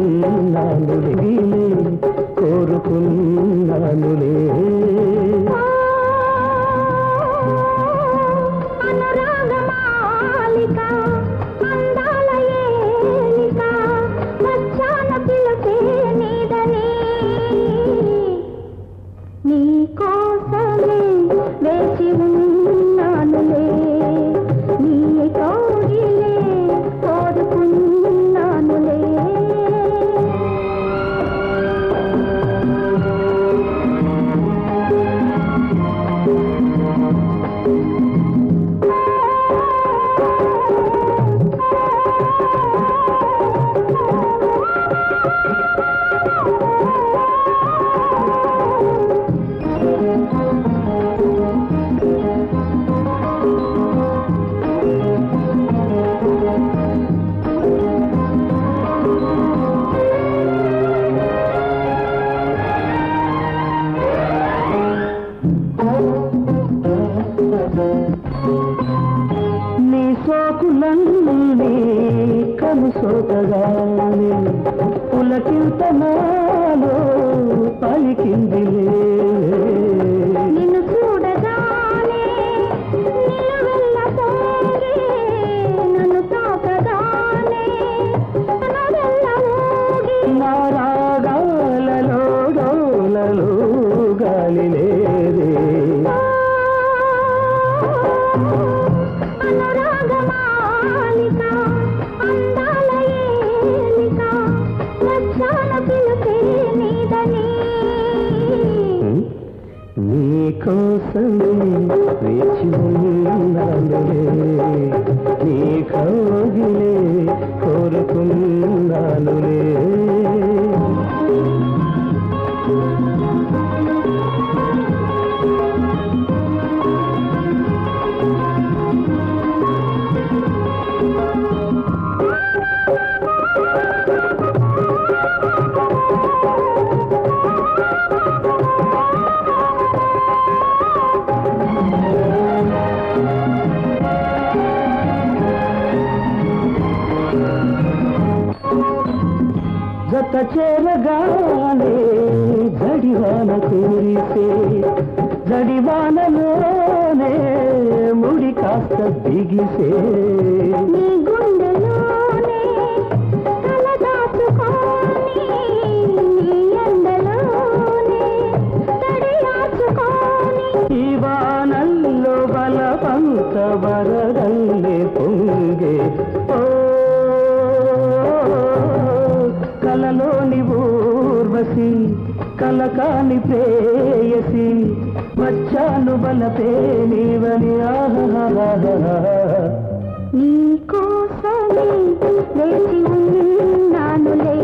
కోరుకున్నానులే కోరుకున్నానులే నీ సోకులన్నీ కనుసోకగానే పులకింత నాలో పలికిందిలే నిన్ను చూడగానే నిలువెల్ల పొంగి నన్ను తాకగానే నన్నెల్ల ఊగి నా రాగాలలో డోలలో గాలి లేదే అనురాగమాలిక అందాల ఏలిక వచ్చాన పిలుపే నీదని నీ కోసమే వేచి ఉన్నానులే నీ కౌగిలే కోరుకున్నానులే జత చేరగానే జడివాన కురిసే జడివానలోనే ముడి కాస్త బిగిసే నీ గుండెలోనే కలదాచుకొని నీ ఎండలోనే తడియాచుకొని ఈ వానల్లో బలవంత వరదల్లే పొంగే కలలోని ఊర్వశి కలకాని ప్రేయసి వచ్చాను బలపే నీవని నీ కోసమే వేచి ఉన్నానులే